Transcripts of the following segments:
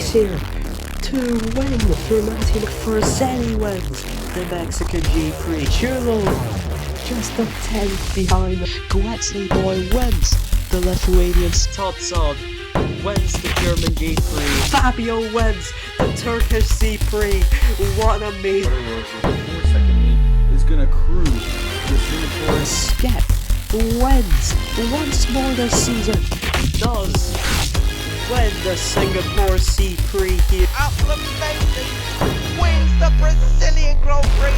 race here to win for Martin Forzani wins the Mexican G-Prix. Chulo just a tenth behind. Gwetzli boy wins the Lithuanian. Totsod wins the German G-Prix. Fabio wins the Turkish C-Prix. What an amazing 4-second lead is gonna cruise the Singapore. Skep wins once more this season. Does win the Singapore C-Prix here. Acclamation wins the Brazilian Grand Prix.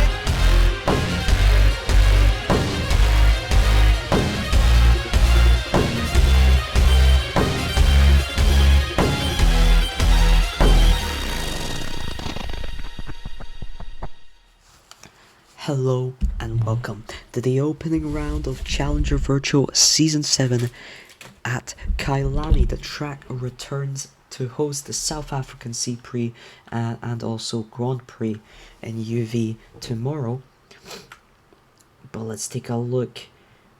Hello and welcome to the opening round of Challenger Virtual Season 7 at Kailani. The track returns to host the South African C-Prix and also Grand Prix in UV tomorrow. But let's take a look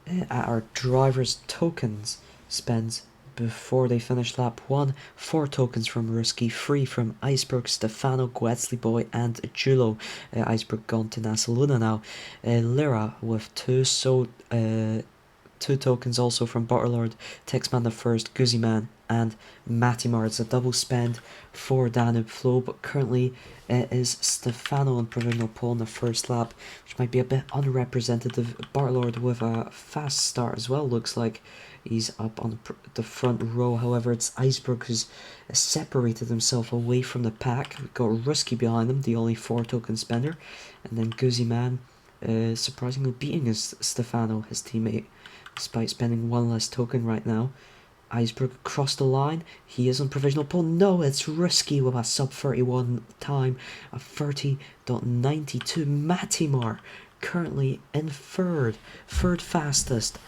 at our drivers' tokens spends before they finish lap 1. 4 tokens from Ruski, 3 from Iceberg, Stefano, Gwetzli Boy and Julo. Iceberg gone to Nasa Luna now. Lyra with 2, so 2 tokens also from Butterlord, Texman the First, Guzziman and Matimar. It's a double spend for Danube Flow, but currently it is Stefano on provisional pole in the first lap, which might be a bit unrepresentative. Butterlord with a fast start as well, looks like he's up on the front row. However, it's Iceberg who's separated himself away from the pack. We've got Ruski behind him, the only 4 token spender, and then Guzziman surprisingly beating his Stefano, his teammate, despite spending 1 less token right now. Iceberg crossed the line. He is on provisional pole. No, it's Ruski with a sub 31 time, a 30.92. Matimar currently in third fastest.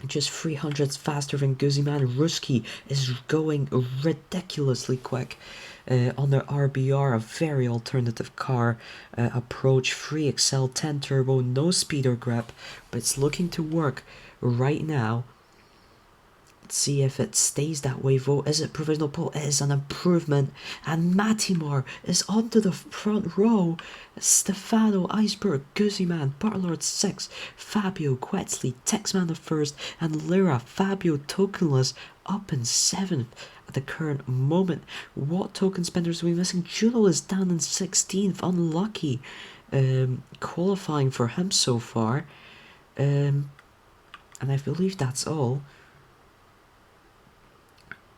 Just 300s faster than Guzziman. Ruski is going ridiculously quick on their RBR, a very alternative car approach. 3XL 10 turbo, no speed or grip, but it's looking to work right now. Let's see if it stays that way though. Is it provisional pole? It is an improvement, and Matimar is onto the front row. Stefano, Iceberg, Guzziman, Butterlord 6, Fabio, Gwetzli, Texman the First, and Lyra. Fabio tokenless up in 7th at the current moment. What token spenders are we missing? Julo is down in 16th, unlucky qualifying for him so far, and I believe that's all.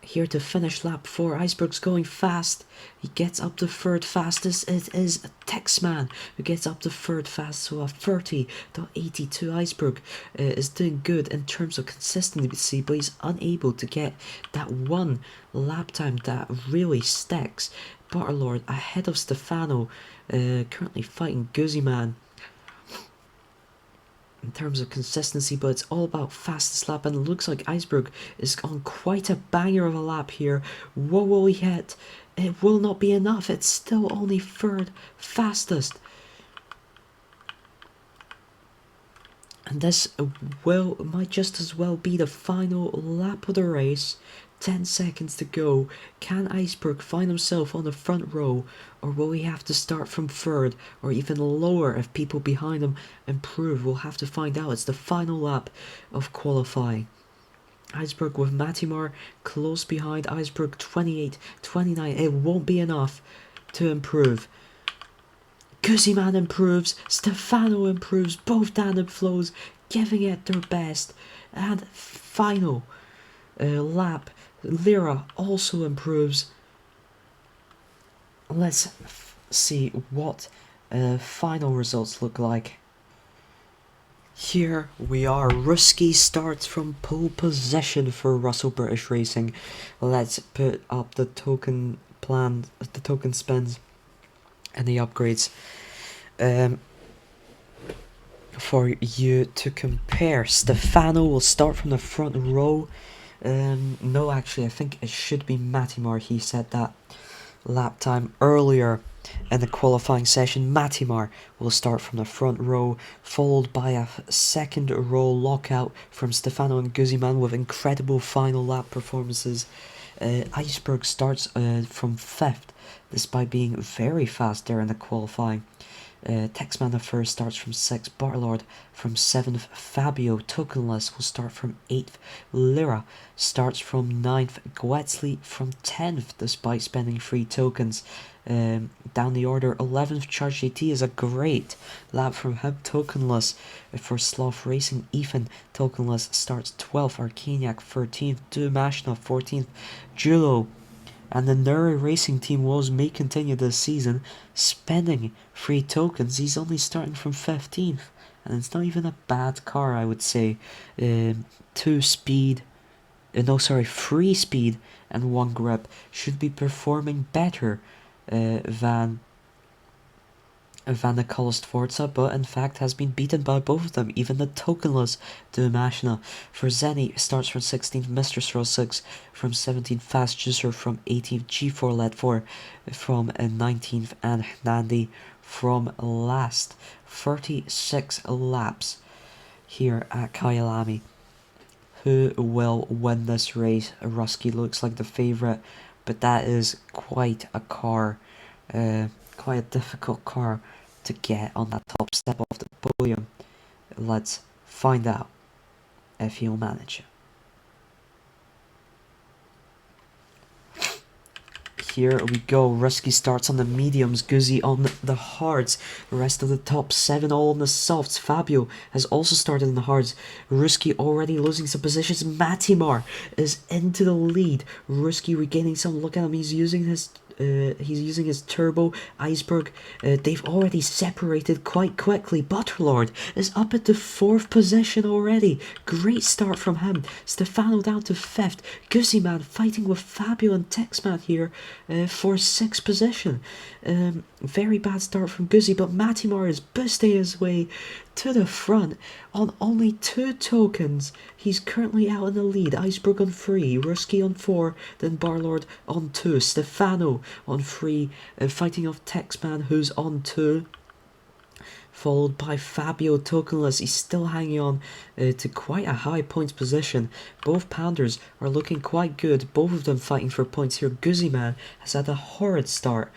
Here to finish lap 4, Iceberg's going fast. He gets up to third fastest. It is Texman who gets up to third fast, so a 30.82. Iceberg is doing good in terms of consistency, but he's unable to get that 1 lap time that really sticks. Butterlord ahead of Stefano, currently fighting Guzziman in terms of consistency, but it's all about fastest lap, and it looks like Iceberg is on quite a banger of a lap here. What will he hit? It will not be enough. It's still only third fastest, and this might just as well be the final lap of the race. 10 seconds to go. Can Iceberg find himself on the front row, or will he have to start from third or even lower if people behind him improve? We'll have to find out. It's the final lap of qualifying. Iceberg with Matimar close behind. Iceberg 28-29. It won't be enough to improve. Guzziman improves. Stefano improves. Both Danube flows giving it their best. And final lap. Lyra also improves. Let's see what final results look like. Here we are. Ruski starts from pole position for Russell British Racing. Let's put up the token plan, the token spends and the upgrades for you to compare. Stefano will start from the front row. No, actually, I think it should be Matimar. He said that lap time earlier in the qualifying session. Matimar will start from the front row, followed by a second row lockout from Stefano and Guzziman with incredible final lap performances. Iceberg starts from 5th, despite being very fast there in the qualifying. Texman the first starts from 6th, Barlord from 7th, Fabio Tokenless will start from 8th, Lyra starts from 9th, Gwetzley from 10th despite spending 3 tokens. Down the order, 11th Charge JT is a great lap from him, Tokenless for Sloth Racing. Ethan Tokenless starts 12th, Arcaniac 13th, Dumashna 14th, Julo and the Nuri Racing Team Woes may continue this season, spending 3 tokens. He's only starting from 15th, and it's not even a bad car, I would say. 3 speed and 1 grip should be performing better than the Colossed Forza, but in fact has been beaten by both of them, even the tokenless Dumashna. For Zenny, starts from 16th, Mr. Straw 6 from 17th, Fast Juicer from 18th, G4 Led 4 from 19th, and Nandi from last. 36 laps here at Kyalami. Who will win this race? Rusky looks like the favourite, but that is quite a car, quite a difficult car to get on that top step of the podium. Let's find out if he'll manage it. Here we go. Rusky starts on the mediums, Guzzi on the hards. The rest of the top 7 all on the softs. Fabio has also started in the hards. Rusky already losing some positions. Matimar is into the lead. Rusky regaining some. Look at him. He's using his turbo. Iceberg, they've already separated quite quickly. Butterlord is up at the 4th position already. Great start from him. Stefano down to 5th. Guzziman fighting with Fabio and Texman here for 6th position. Very bad start from Guzzi, but Matimar is boosting his way to the front on only 2 tokens. He's currently out in the lead. Iceberg on 3, Rusky on 4, then Barlord on 2, Stefano on 3, fighting off Texman who's on 2, followed by Fabio Tokenless. He's still hanging on to quite a high points position. Both Pounders are looking quite good, both of them fighting for points here. Guzziman has had a horrid start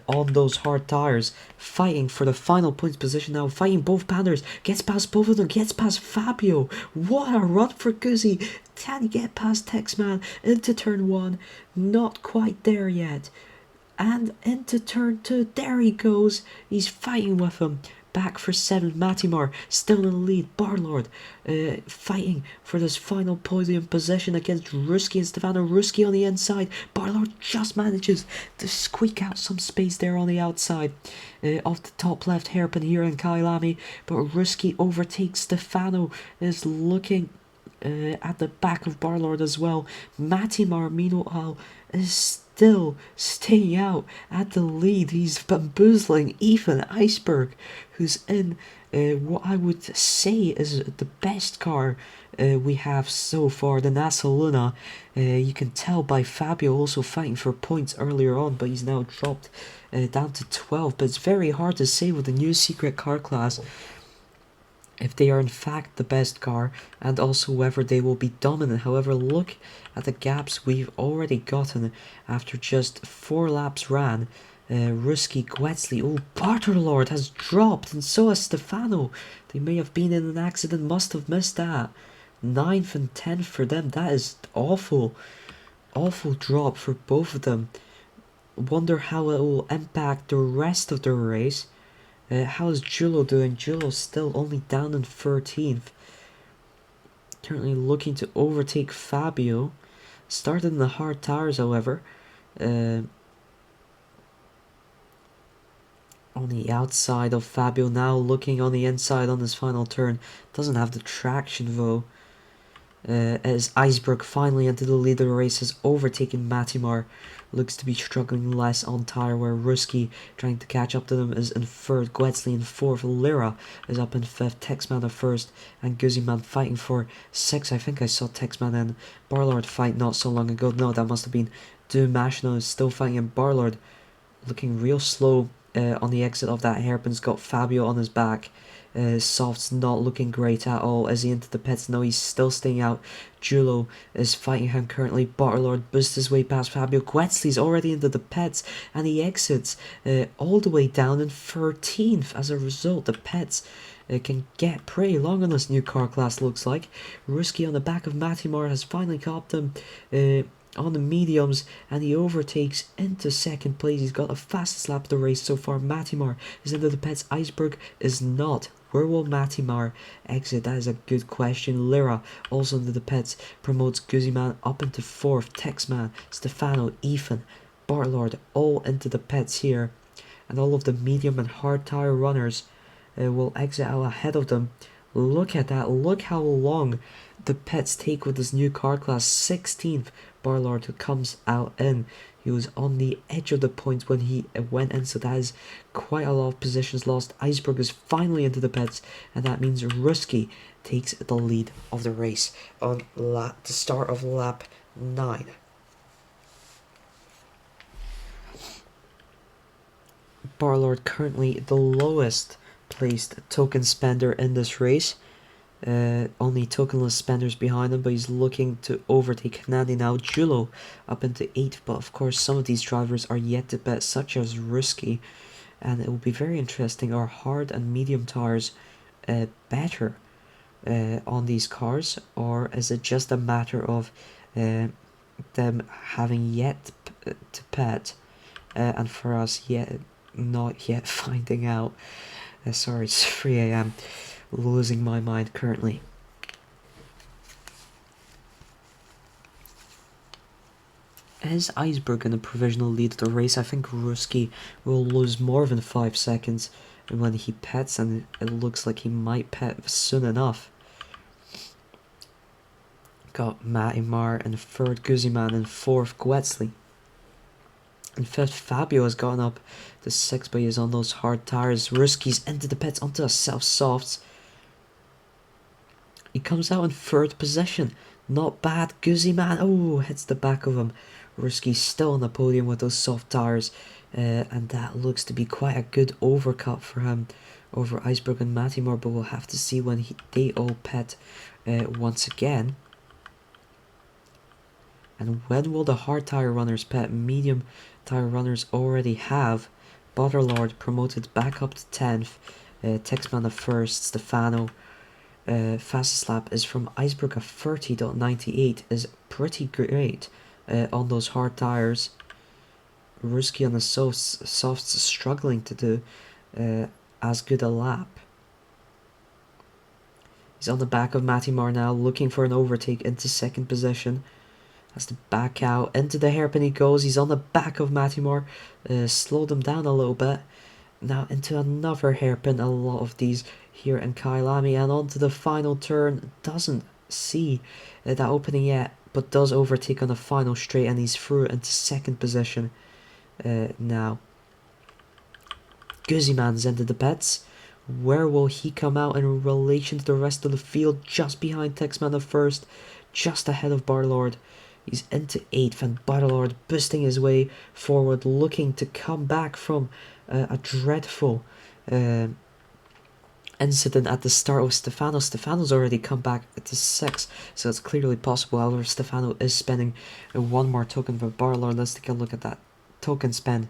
on those hard tires, fighting for the final points position now, fighting both Pounders, gets past both of them, gets past Fabio. What a run for Guzzi. Can he get past Texman into turn 1? Not quite there yet. And into turn 2, there he goes. He's fighting with him. Back for 7th, Matimar still in the lead. Barlord fighting for this final podium position against Rusky and Stefano. Rusky on the inside. Barlord just manages to squeak out some space there on the outside of the top left hairpin here in Kyalami. But Rusky overtakes Stefano, is looking at the back of Barlord as well. Matimar, meanwhile, is still staying out at the lead. He's bamboozling Ethan Iceberg, who's in what I would say is the best car we have so far, the NASA Luna. You can tell by Fabio also fighting for points earlier on, but he's now dropped down to 12. But it's very hard to say with the new secret car class if they are in fact the best car, and also whether they will be dominant. However, look at the gaps we've already gotten after just 4 laps ran. Rusky, Gwetzley, oh, Barterlord has dropped, and so has Stefano. They may have been in an accident, must have missed that. 9th and 10th for them. That is awful. Awful drop for both of them. Wonder how it will impact the rest of the race. How's Julo doing? Julo's still only down in 13th. Currently looking to overtake Fabio. Started in the hard tires, however. On the outside of Fabio now, looking on the inside on his final turn. Doesn't have the traction though. As Iceberg finally into the lead of the race has overtaken Matimar. Looks to be struggling less on tire, where Rusky trying to catch up to them is in 3rd, Gwetzley in 4th, Lyra is up in 5th, Texman in 1st, and Guzziman fighting for 6th. I think I saw Texman and Barlord fight not so long ago. No, that must have been Dumashna is still fighting, and Barlord looking real slow on the exit of that hairpin's got Fabio on his back. Soft's not looking great at all as he entered the pits. No, he's still staying out. Julo is fighting him currently. Butterlord boosts his way past Fabio. Guetzli's already into the pits and he exits all the way down in 13th. As a result, the pits can get pretty long on this new car class, looks like. Ruski on the back of Matimar has finally copped him on the mediums, and he overtakes into second place. He's got the fastest lap of the race so far. Matimar is into the pits. Iceberg is not. Where will Matimar exit? That is a good question. Lyra also into the pits, promotes Guzman up into 4th. Texman, Stefano, Ethan, Bartlord all into the pits here, and all of the medium and hard tire runners will exit out ahead of them. Look at that. Look how long the pits take with this new car class. 16th Barlord comes out in. He was on the edge of the points when he went in, so that is quite a lot of positions lost. Iceberg is finally into the pits, and that means Ruski takes the lead of the race on the start of lap 9. Barlord currently the lowest placed token spender in this race. Only tokenless spenders behind him, but he's looking to overtake Nandi now. Julo up into 8th, but of course some of these drivers are yet to bet, such as Ruski, and it will be very interesting. Are hard and medium tires better on these cars, or is it just a matter of them having yet to pet, and for us not yet finding out? Sorry, it's 3 AM. Losing my mind currently. Is Iceberg in a provisional lead of the race? I think Ruski will lose more than 5 seconds when he pets, and it looks like he might pet soon enough. Got Matimar in 3rd, Guzman in 4th, Guetzli in 5th. Fabio has gone up to 6th, but he is on those hard tires. Ruski's into the pits onto a softs. He comes out in 3rd position. Not bad. Guzman, hits the back of him. Ruski's still on the podium with those soft tires. And that looks to be quite a good overcut for him over Iceberg and Matimar. But we'll have to see when they all pet once again. And when will the hard tire runners pet? Medium tire runners already have. Butterlord promoted back up to 10th. Texman the 1st. Stefano. Fastest lap is from Iceberg of 30.98, is pretty great on those hard tires. Ruski on the softs struggling to do as good a lap. He's on the back of Matimar now, looking for an overtake into 2nd position. Has to back out into the hairpin he goes. He's on the back of Matimar, slowed him down a little bit. Now into another hairpin. A lot of these here in Kailami, and onto the final turn. Doesn't see that opening yet, but does overtake on the final straight, and he's through into 2nd position now. Guzman's into the pits. Where will he come out in relation to the rest of the field? Just behind Texman the 1st, just ahead of Barlord. He's into 8th, and Barlord boosting his way forward, looking to come back from a dreadful incident at the start with Stefano. Stefano's already come back to 6th, so it's clearly possible. However, Stefano is spending 1 more token for Barlord. Let's take a look at that token spend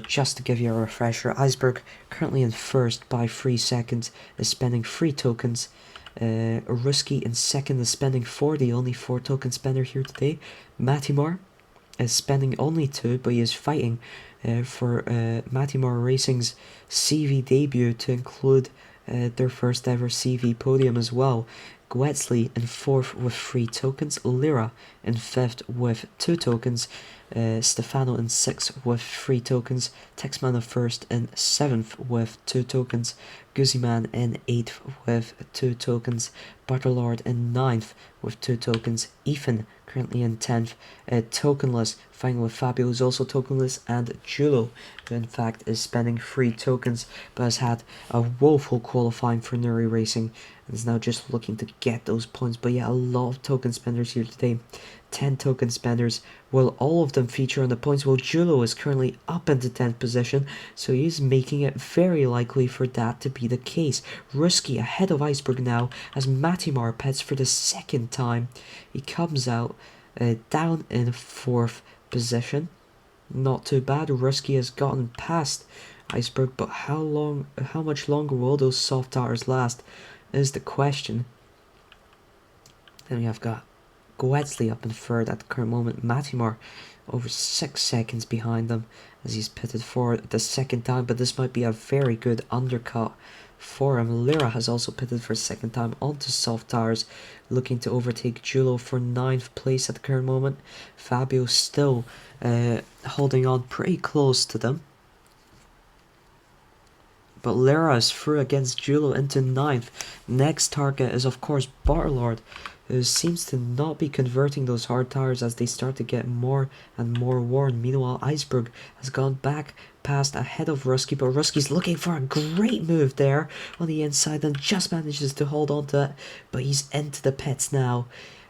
just to give you a refresher. Iceberg currently in 1st by 3 seconds, is spending 3 tokens. Ruski in 2nd is spending 40, only 4 token spender here today. Matimar is spending only 2, but he is fighting for Matimar Racing's CV debut to include their first ever CV podium as well. Guetzli in 4th with 3 tokens. Lyra in 5th with 2 tokens. Stefano in 6th with 3 tokens. Texman in 1st and 7th with 2 tokens. Guzman in 8th with 2 tokens. Butterlord in 9th with 2 tokens. Ethan currently in 10th, tokenless, fighting with Fabio, who's also tokenless, and Julo, who in fact is spending 3 tokens, but has had a woeful qualifying for Nuri Racing, and is now just looking to get those points. But yeah, a lot of token spenders here today. 10 token spenders will all of them feature on the points. Well, Julo is currently up into 10th position, so he's making it very likely for that to be the case. Ruski ahead of Iceberg now as Matimar pets for the second time. He comes out down in 4th position. Not too bad. Ruski has gotten past Iceberg, but how much longer will those soft tires last is the question. Then we have got Guetzli up in 3rd at the current moment. Matimar over 6 seconds behind them as he's pitted for the second time, but this might be a very good undercut for him. Lyra has also pitted for a second time onto soft tires, looking to overtake Julo for 9th place at the current moment. Fabio still holding on pretty close to them. But Lyra is through against Julo into 9th. Next target is of course Barlord, who seems to not be converting those hard tires as they start to get more and more worn. Meanwhile, Iceberg has gone back past ahead of Ruski, but Ruski's looking for a great move there on the inside and just manages to hold on to it, but he's into the pits now.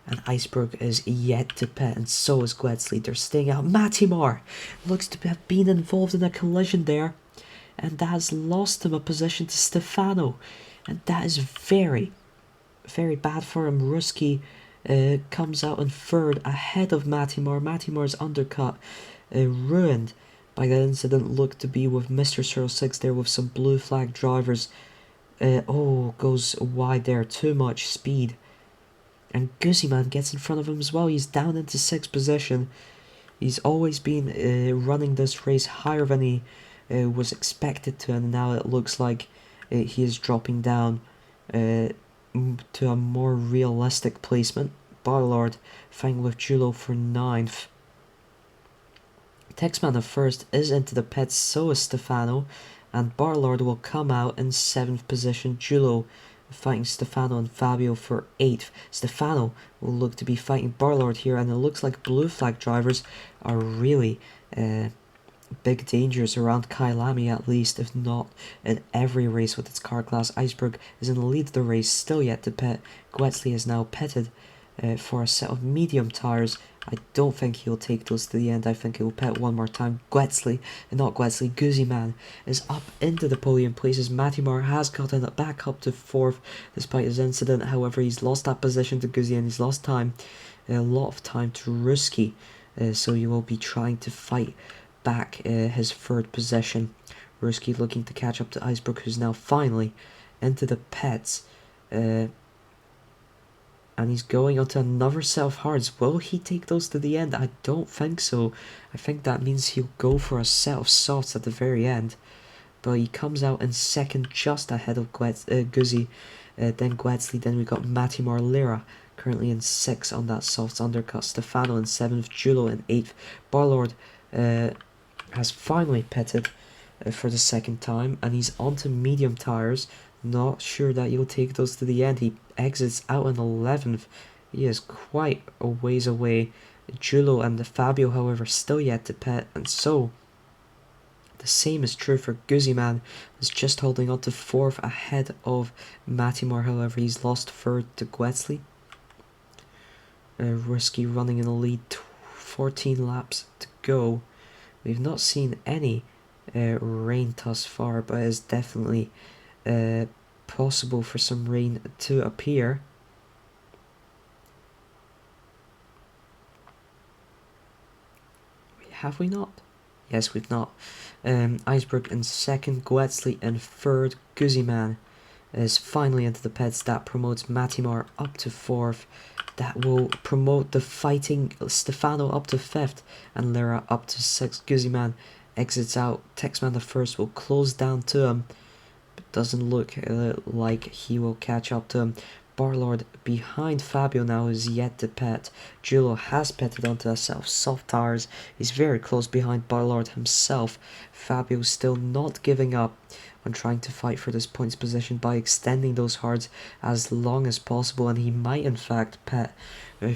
And Iceberg is yet to pit, and so is Guetzli. They're staying out. Matimar looks to have been involved in a collision there, and that has lost him a position to Stefano, and that is very bad for him. Ruski comes out in 3rd ahead of Matimar. Matimar's undercut ruined by that incident looked to be with Mr. 06 there with some blue flag drivers. Goes wide there, too much speed. And Guzziman gets in front of him as well. He's down into 6th position. He's always been running this race higher than he was expected to, and now it looks like he is dropping down to a more realistic placement. Barlord fighting with Julo for 9th. Texman of 1st is into the pits, so is Stefano, and Barlord will come out in 7th position. Julo fighting Stefano and Fabio for 8th. Stefano will look to be fighting Barlord here, and it looks like blue flag drivers are really big dangers around Kailami, at least, if not in every race with its car class. Iceberg is in the lead of the race, still yet to pit. Guetzli is now pitted for a set of medium tires. I don't think he'll take those to the end. I think he'll pit one more time. Guzziman is up into the podium places. Matimar has gotten it back up to 4th despite his incident. However, he's lost that position to Guzzi, and he's lost time, a lot of time to Ruski. So he will be trying to fight back his 3rd position. Ruski looking to catch up to Iceberg, who's now finally into the pits. And he's going onto another set of hards. Will he take those to the end? I don't think so. I think that means he'll go for a set of softs at the very end. But he comes out in 2nd, just ahead of Guzzi. Then Guetzli. Then we got Matimar Lyra currently in 6th on that softs undercut. Stefano in 7th. Julo in 8th. Barlord has finally pitted for the 2nd time, and he's onto medium tires. Not sure that he'll take those to the end. He exits out in 11th. He is quite a ways away. Julo and Fabio, however, still yet to pit, and so the same is true for Guzziman, who's just holding on to 4th ahead of Matimar. However, he's lost 3rd to Guetzli. Ruski running in the lead, 14 laps to go. We've not seen any rain thus far, but it's definitely possible for some rain to appear. Have we not? Yes, we've not. Iceberg in 2nd, Guetzli in 3rd. Guzziman is finally into the pits. That promotes Matimar up to 4th. That will promote the fighting Stefano up to 5th and Lyra up to 6th. Guzziman exits out. Texman the 1st will close down to him, but doesn't look like he will catch up to him. Barlord behind Fabio now is yet to pit. Julo has pitted onto a set of soft tires. He's very close behind Barlord himself. Fabio still not giving up on trying to fight for this points position by extending those hards as long as possible, and he might in fact pit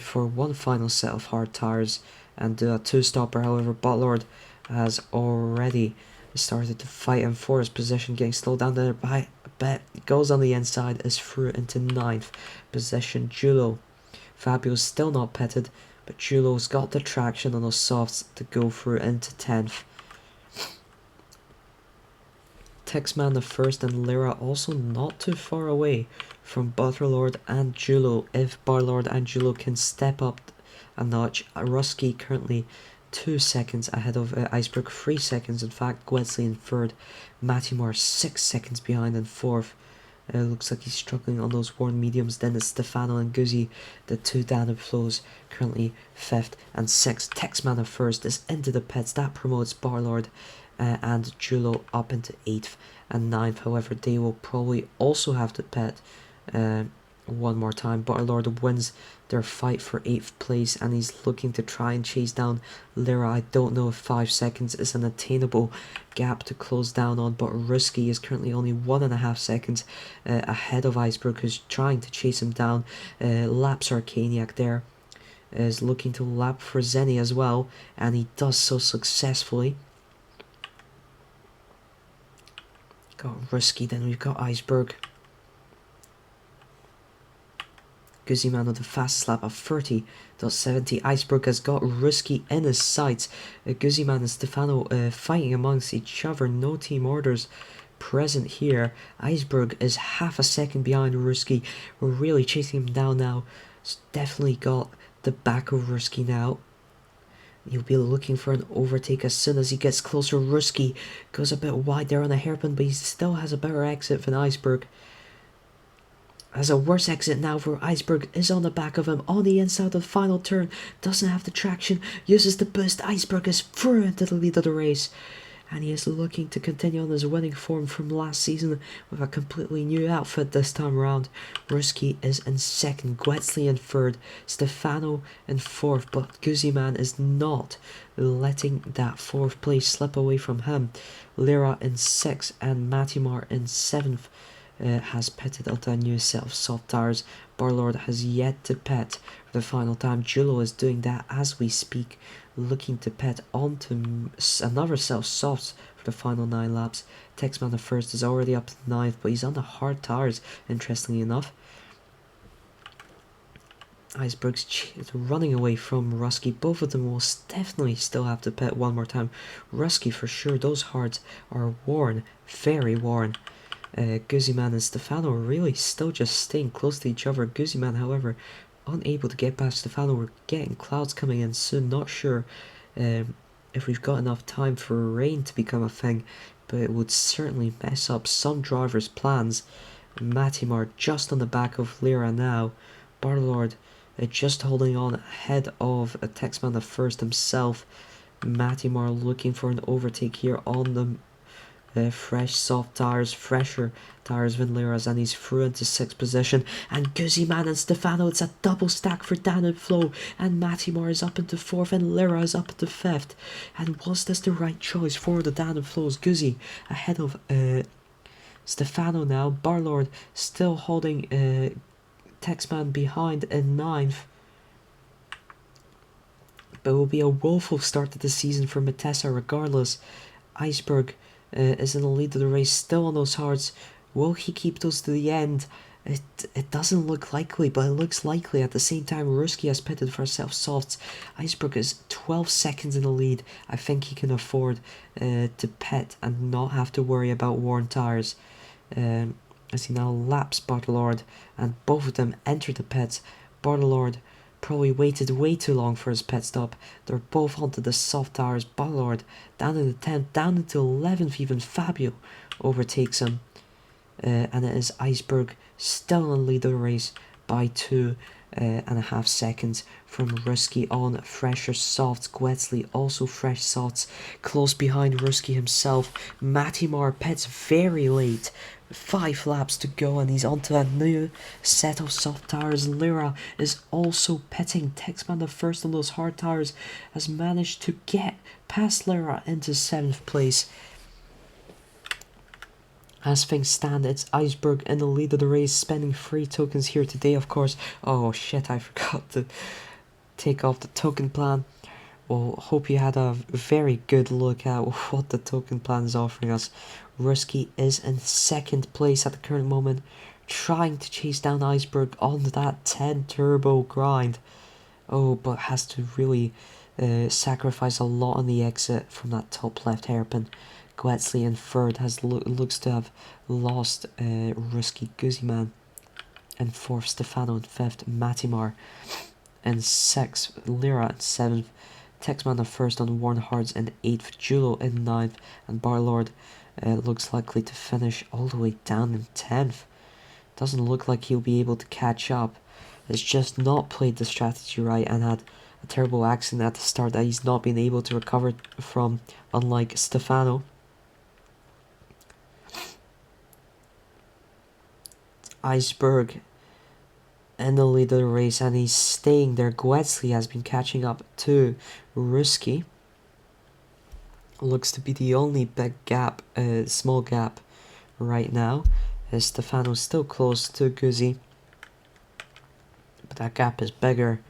for one final set of hard tires and do a 2-stopper. However, Barlord has already started to fight him for his position, getting slowed down there by a bit. Goes on the inside, is through into 9th position. Julo. Fabio's still not pitted, but Julo's got the traction on those softs to go through into 10th. Texman the first and Lyra also not too far away from Butterlord and Julo. If Barlord and Julo can step up a notch, Rusky currently 2 seconds ahead of Iceberg, 3 seconds in fact. Gwesley in third, Mattimore 6 seconds behind in fourth. Looks like he's struggling on those worn mediums. Then it's Stefano and Guzzi, the two Danube flows, currently 5th and 6th. Texman at first is into the pits. That promotes Barlord and Julo up into 8th and 9th. However, they will probably also have to pit one more time. Barlord wins their fight for 8th place, and he's looking to try and chase down Lyra. I don't know if 5 seconds is an attainable gap to close down on, but Ruski is currently only 1.5 seconds ahead of Iceberg, who's trying to chase him down. Laps Arcaniac there is looking to lap for Zenny as well, and he does so successfully. Got Ruski, then we've got Iceberg. Guzziman with the fastest lap of 30.70. Iceberg has got Ruski in his sights. Guzziman and Stefano fighting amongst each other. No team orders present here. Iceberg is half a second behind Ruski. We're really chasing him down now. It's definitely got the back of Ruski now. He'll be looking for an overtake as soon as he gets closer. Ruski goes a bit wide there on a hairpin, but he still has a better exit than Iceberg. Has a worse exit now, for Iceberg is on the back of him on the inside of the final turn. Doesn't have the traction, uses the boost. Iceberg is through into the lead of the race, and he is looking to continue on his winning form from last season with a completely new outfit this time around. Ruski is in second, Gwesley in third, Stefano in fourth, but Guzziman is not letting that 4th place slip away from him. Lyra in 6th and Mattimore in 7th. Has pitted onto a new set of soft tires. Barlord has yet to pit for the final time. Julo is doing that as we speak, looking to pit onto another set of softs for the final 9 laps. Texman the first is already up to 9th, but he's on the hard tires, interestingly enough. Iceberg's running away from Ruski. Both of them will definitely still have to pit one more time. Ruski for sure, those hards are worn, very worn. Guzziman and Stefano really still just staying close to each other. Guzziman, however, unable to get past Stefano. We're getting clouds coming in soon. Not sure if we've got enough time for rain to become a thing, but it would certainly mess up some drivers' plans. Mattimore just on the back of Lyra now. Barlord just holding on ahead of Texman the first himself. Mattimore looking for an overtake here on the fresh soft tires, fresher tires than Lyra's, and he's through into 6th position. And Guzziman and Stefano, it's a double stack for Danube Flow, and Mattimore is up into 4th and Lyra is up into 5th. And was this the right choice for the Danube Flows? Guzzi ahead of Stefano now. Barlord still holding Texman behind in 9th. But it will be a woeful start to the season for Matessa regardless. Iceberg is in the lead of the race, still on those hards. Will he keep those to the end? It doesn't look likely, but it looks likely at the same time. Ruski has pitted for self softs. Iceberg is 12 seconds in the lead. I think he can afford to pit and not have to worry about worn tires. As he now laps Bartolord, and both of them enter the pits. Bartolord probably waited way too long for his pit stop. They're both onto the soft tires. Ballard down in the 10th, down into 11th even. Fabio overtakes him. And it is Iceberg still in lead of the race by 2.5 seconds from Ruski on fresher softs. Gwesley also fresh softs. Close behind Ruski himself. Mattimore pits very late. 5 laps to go and he's onto a new set of soft tires. Lyra is also pitting. Texman the first on those hard tires has managed to get past Lyra into 7th place. As things stand, it's Iceberg in the lead of the race, spending 3 tokens here today, of course. Oh shit, I forgot to take off the token plan. Well, hope you had a very good look at what the token plan is offering us. Ruski is in 2nd place at the current moment, trying to chase down Iceberg on that 10 turbo grind. Oh, but has to really sacrifice a lot on the exit from that top left hairpin. Gwetzley in third looks to have lost Ruski Guzman. In fourth, Stefano in fifth, Matimar in sixth, Lira in seventh, Texman in first on Warren Hards in eighth, Julo in ninth, and Barlord looks likely to finish all the way down in 10th. Doesn't look like he'll be able to catch up. Has just not played the strategy right and had a terrible accident at the start that he's not been able to recover from, unlike Stefano. Iceberg in the lead of the race, and he's staying there. Gwetzley has been catching up to Ruski. Looks to be the only big gap, small gap right now. Stefano's still close to Guzzi, but that gap is bigger.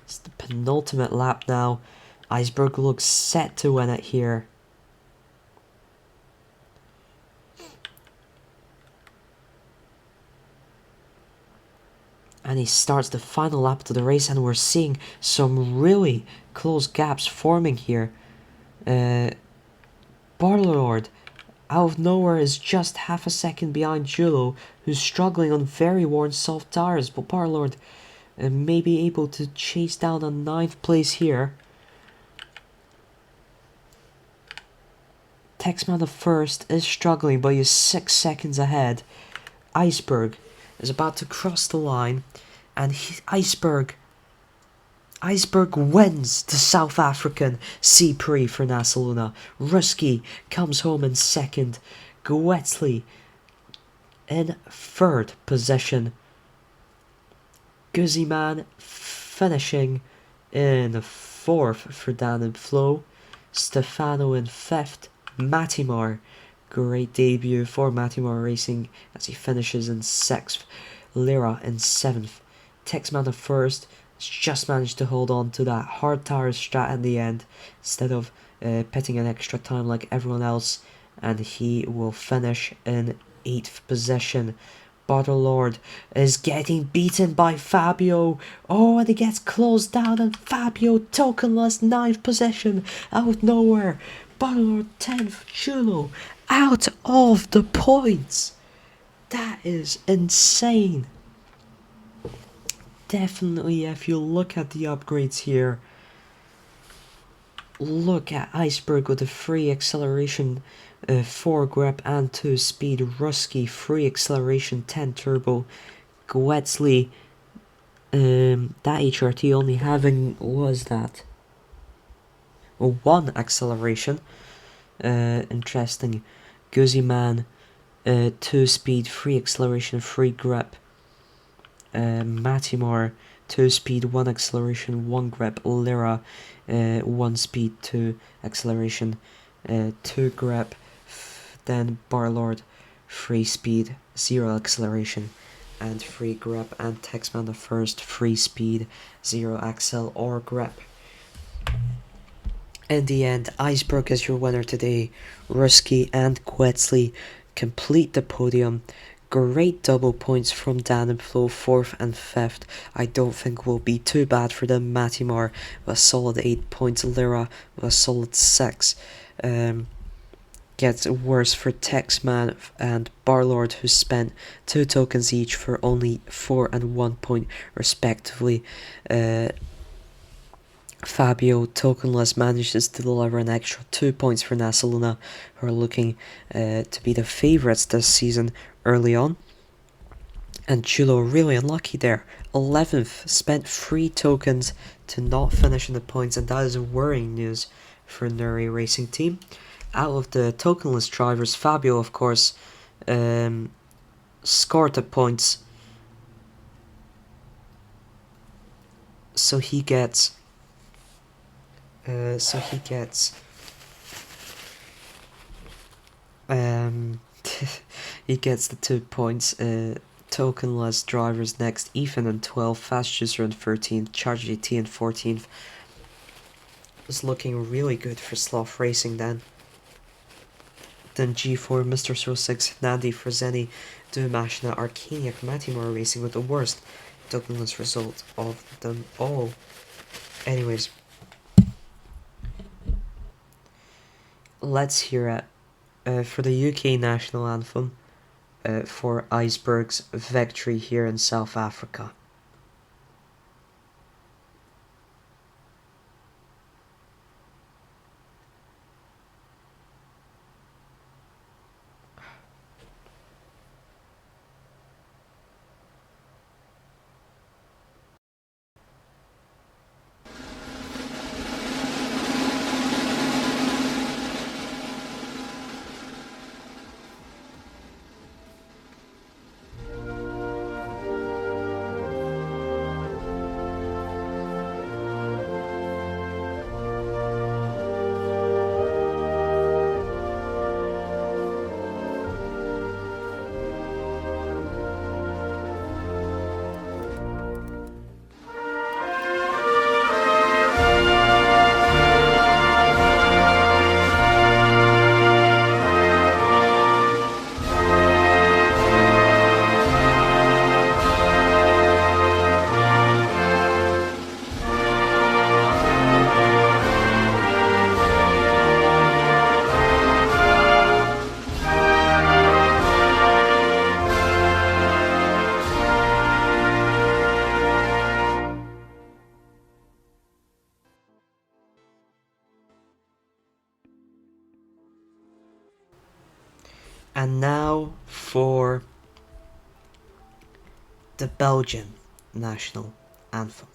It's the penultimate lap now. Iceberg looks set to win it here. And he starts the final lap of the race, and we're seeing some really close gaps forming here. Barlord, out of nowhere, is just half a second behind Julo, who's struggling on very worn soft tires, but Barlord may be able to chase down a 9th place here. Texman the first is struggling, but he's 6 seconds ahead. Iceberg is about to cross the line, and Iceberg wins the South African C-Prix for Nasaluna. Ruski comes home in second. Gwetzley in third position. Guzziman finishing in fourth for Dan and Flo. Stefano in fifth. Matimar, great debut for Matimar Racing as he finishes in sixth. Lira in seventh. Texman in first. Just managed to hold on to that hard tire strat in the end instead of pitting an extra time like everyone else, and he will finish in 8th position. Lord is getting beaten by Fabio. Oh, and he gets closed down, and Fabio tokenless 9th position out of nowhere. Lord 10th, Julo out of the points. That is insane. Definitely, if you look at the upgrades here, look at Iceberg with a free acceleration 4 grip and 2 speed. Ruski free acceleration 10 turbo. Gwetzley, that HRT only having, was that 1 acceleration. Interesting. Guzziman 2 speed, free acceleration, free grip. Matimar 2 speed, 1 acceleration, 1 grip. Lira 1 speed, 2 acceleration, 2 grip. Then Barlord 3 speed, 0 acceleration and 3 grip. And Texman the first 3 speed, 0 accel or grip. In the end, Iceberg is your winner today. Ruski and Gwetzley complete the podium. Great double points from Dan and Flo, 4th and 5th. I don't think will be too bad for them. Matimar with a solid 8 points. Lira with a solid 6. Gets worse for Texman and Barlord, who spent 2 tokens each for only 4 and 1 point respectively. Fabio, tokenless, manages to deliver an extra 2 points for Nasaluna, who are looking to be the favourites this season early on. And Julo really unlucky there. 11th, spent 3 tokens to not finish in the points, and that is worrying news for Nuri Racing Team. Out of the tokenless drivers, Fabio, of course, scored the points. So he gets he gets the 2 points. Tokenless drivers next: Ethan in 12th, Fast Juicer in 13th, Charge GT in 14th. It's looking really good for Sloth Racing then. Then G4, Mr. 06, Nandi, Freseni, Dumashna, Arcaniac, Matimar Racing with the worst Douglas result of them all. Anyways, let's hear it for the UK national anthem for Iceberg's victory here in South Africa. And now for the Belgian national anthem.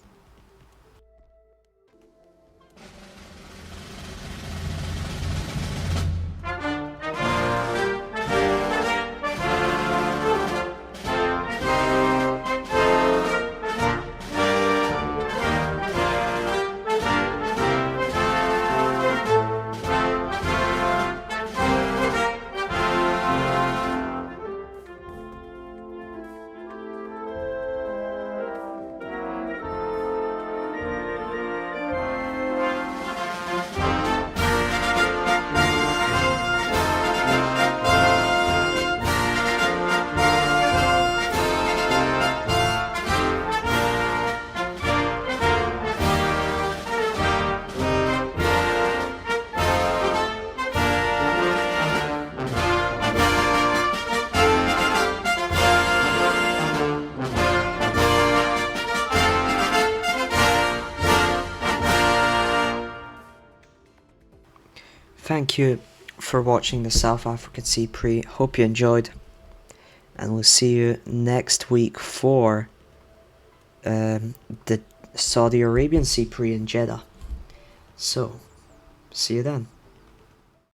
Thank you for watching the South African C-Prix. Hope you enjoyed. And we'll see you next week for the Saudi Arabian C-Prix in Jeddah. So, see you then.